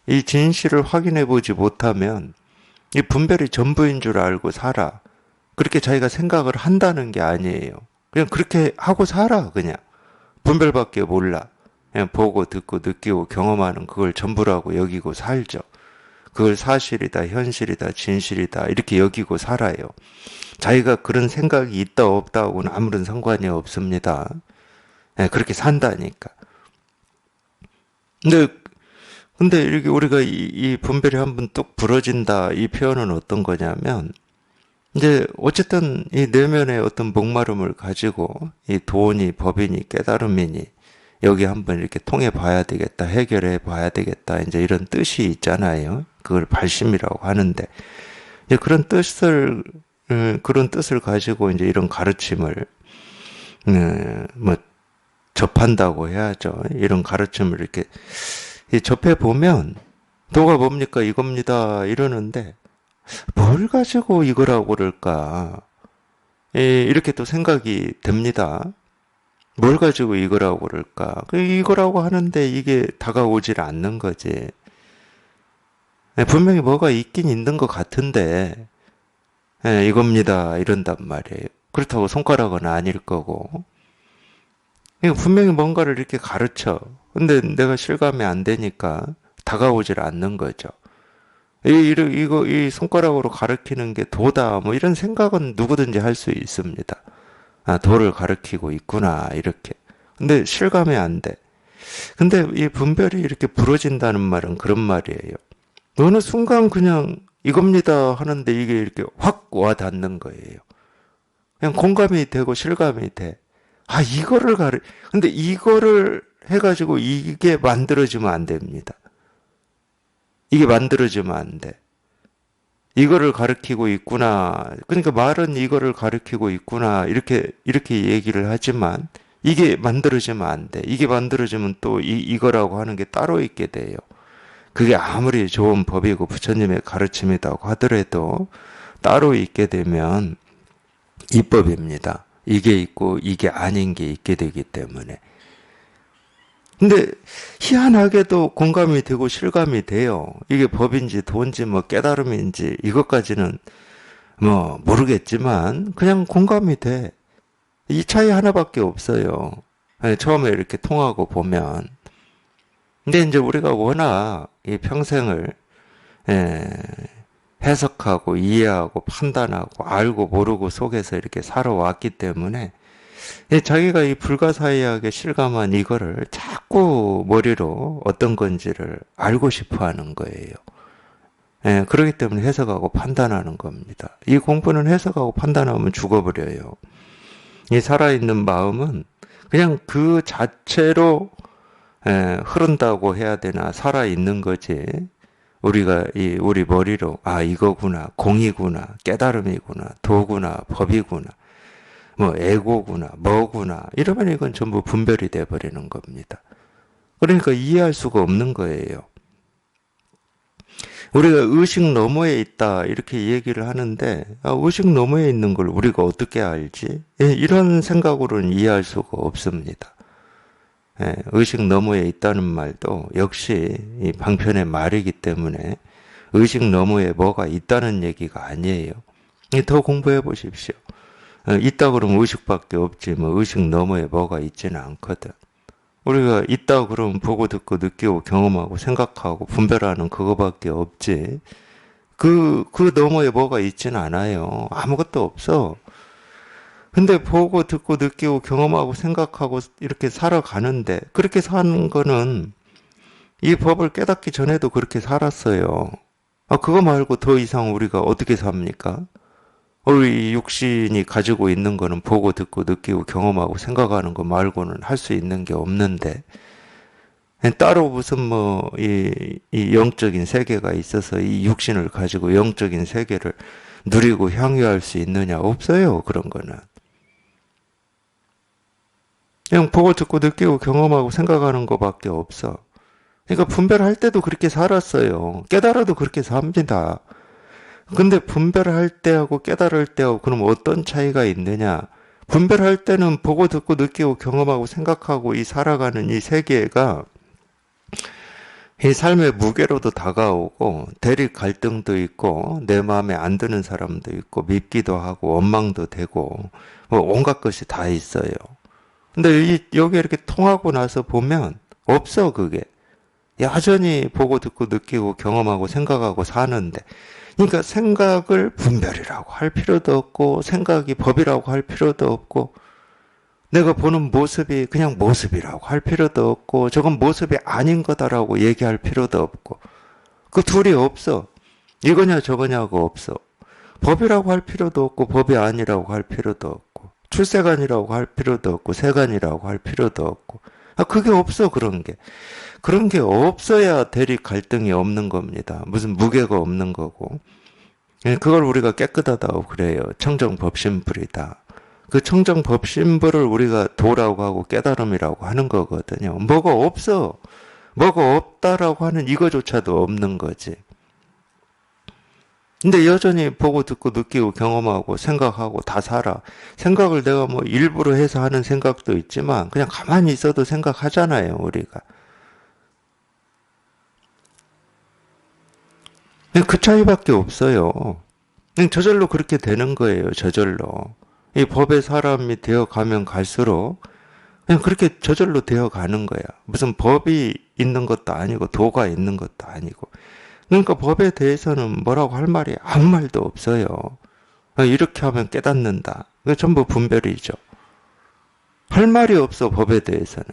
이 진실을 확인해 보지 못하면 이 분별이 전부인 줄 알고 살아. 그렇게 자기가 생각을 한다는 게 아니에요. 그냥 그렇게 하고 살아, 그냥. 분별밖에 몰라. 그냥 보고 듣고 느끼고 경험하는 그걸 전부라고 여기고 살죠. 그걸 사실이다, 현실이다, 진실이다 이렇게 여기고 살아요. 자기가 그런 생각이 있다 없다하고는 아무런 상관이 없습니다. 네, 그렇게 산다니까. 근데 이렇게 우리가 이 분별이 한번 뚝 부러진다 이 표현은 어떤 거냐면 이제 어쨌든 이 내면의 어떤 목마름을 가지고 이 도니 법이니 깨달음이니 여기 한번 이렇게 통해 봐야 되겠다, 해결해 봐야 되겠다, 이제 이런 뜻이 있잖아요. 그걸 발심이라고 하는데, 이제 그런 뜻을 가지고 이제 이런 가르침을, 뭐, 접한다고 해야죠. 이런 가르침을 이렇게 접해 보면, 도가 뭡니까? 이겁니다. 이러는데, 뭘 가지고 이거라고 그럴까? 이렇게 또 생각이 됩니다. 뭘 가지고 이거라고 그럴까? 이거라고 하는데 이게 다가오질 않는 거지. 분명히 뭐가 있긴 있는 것 같은데, 이겁니다. 이런단 말이에요. 그렇다고 손가락은 아닐 거고. 분명히 뭔가를 이렇게 가르쳐. 근데 내가 실감이 안 되니까 다가오질 않는 거죠. 이 손가락으로 가르치는 게 도다. 뭐 이런 생각은 누구든지 할 수 있습니다. 아, 도를 가르치고 있구나. 이렇게. 근데 실감이 안 돼. 근데 이 분별이 이렇게 부러진다는 말은 그런 말이에요. 어느 순간 그냥 이겁니다 하는데 이게 이렇게 확 와닿는 거예요. 그냥 공감이 되고 실감이 돼. 아, 근데 이거를 해가지고 이게 만들어지면 안 됩니다. 이게 만들어지면 안 돼. 이거를 가리키고 있구나. 그러니까 말은 이거를 가리키고 있구나. 이렇게 얘기를 하지만 이게 만들어지면 안 돼. 이게 만들어지면 또 이거라고 하는 게 따로 있게 돼요. 그게 아무리 좋은 법이고 부처님의 가르침이라고 하더라도 따로 있게 되면 이법입니다. 이게 있고 이게 아닌 게 있게 되기 때문에. 근데 희한하게도 공감이 되고 실감이 돼요. 이게 법인지 돈지 뭐 깨달음인지 이것까지는 뭐 모르겠지만 그냥 공감이 돼. 이 차이 하나밖에 없어요. 아니, 처음에 이렇게 통하고 보면. 근데 이제 우리가 워낙 이 평생을 예, 해석하고 이해하고 판단하고 알고 모르고 속에서 이렇게 살아왔기 때문에 자기가 이 불가사의하게 실감한 이거를 자꾸 머리로 어떤 건지를 알고 싶어 하는 거예요. 그렇기 때문에 해석하고 판단하는 겁니다. 이 공부는 해석하고 판단하면 죽어버려요. 이 살아있는 마음은 그냥 그 자체로 흐른다고 해야 되나 살아있는 거지. 우리 머리로 아 이거구나 공이구나 깨달음이구나 도구나 법이구나 뭐 에고구나 뭐구나 이러면 이건 전부 분별이 돼 버리는 겁니다. 그러니까 이해할 수가 없는 거예요. 우리가 의식 너머에 있다 이렇게 얘기를 하는데 의식 너머에 있는 걸 우리가 어떻게 알지? 이런 생각으로는 이해할 수가 없습니다. 의식 너머에 있다는 말도 역시 이 방편의 말이기 때문에 의식 너머에 뭐가 있다는 얘기가 아니에요. 더 공부해 보십시오. 있다 그러면 의식밖에 없지 뭐 의식 너머에 뭐가 있지는 않거든. 우리가 있다 그러면 보고 듣고 느끼고 경험하고 생각하고 분별하는 그거밖에 없지. 그 너머에 뭐가 있지는 않아요. 아무것도 없어. 근데 보고 듣고 느끼고 경험하고 생각하고 이렇게 살아가는데 그렇게 사는 거는 이 법을 깨닫기 전에도 그렇게 살았어요. 그거 말고 더 이상 우리가 어떻게 삽니까? 우리 육신이 가지고 있는 거는 보고 듣고 느끼고 경험하고 생각하는 거 말고는 할 수 있는 게 없는데 따로 무슨 뭐 이 영적인 세계가 있어서 이 육신을 가지고 영적인 세계를 누리고 향유할 수 있느냐? 없어요. 그런 거는. 그냥 보고 듣고 느끼고 경험하고 생각하는 것밖에 없어. 그러니까 분별할 때도 그렇게 살았어요. 깨달아도 그렇게 삽니다. 근데 분별할 때하고 깨달을 때하고 그럼 어떤 차이가 있느냐? 분별할 때는 보고 듣고 느끼고 경험하고 생각하고 이 살아가는 이 세계가 이 삶의 무게로도 다가오고 대립 갈등도 있고 내 마음에 안 드는 사람도 있고 밉기도 하고 원망도 되고 뭐 온갖 것이 다 있어요. 근데 여기 이렇게 통하고 나서 보면 없어 그게. 여전히 보고 듣고 느끼고 경험하고 생각하고 사는데 그러니까 생각을 분별이라고 할 필요도 없고 생각이 법이라고 할 필요도 없고 내가 보는 모습이 그냥 모습이라고 할 필요도 없고 저건 모습이 아닌 거다라고 얘기할 필요도 없고 그 둘이 없어. 이거냐 저거냐고 없어. 법이라고 할 필요도 없고 법이 아니라고 할 필요도 없고 출세관이라고 할 필요도 없고 세관이라고 할 필요도 없고 그게 없어 그런 게. 그런 게 없어야 대립 갈등이 없는 겁니다. 무슨 무게가 없는 거고. 그걸 우리가 깨끗하다고 그래요. 청정법신불이다. 그 청정법신불을 우리가 도라고 하고 깨달음이라고 하는 거거든요. 뭐가 없어. 뭐가 없다라고 하는 이거조차도 없는 거지. 근데 여전히 보고 듣고 느끼고 경험하고 생각하고 다 살아. 생각을 내가 뭐 일부러 해서 하는 생각도 있지만 그냥 가만히 있어도 생각하잖아요, 우리가. 그냥 그 차이밖에 없어요. 그냥 저절로 그렇게 되는 거예요, 저절로. 이 법의 사람이 되어 가면 갈수록 그냥 그렇게 저절로 되어 가는 거야. 무슨 법이 있는 것도 아니고 도가 있는 것도 아니고. 그러니까 법에 대해서는 뭐라고 할 말이 아무 말도 없어요. 이렇게 하면 깨닫는다. 그게 전부 분별이죠. 할 말이 없어, 법에 대해서는.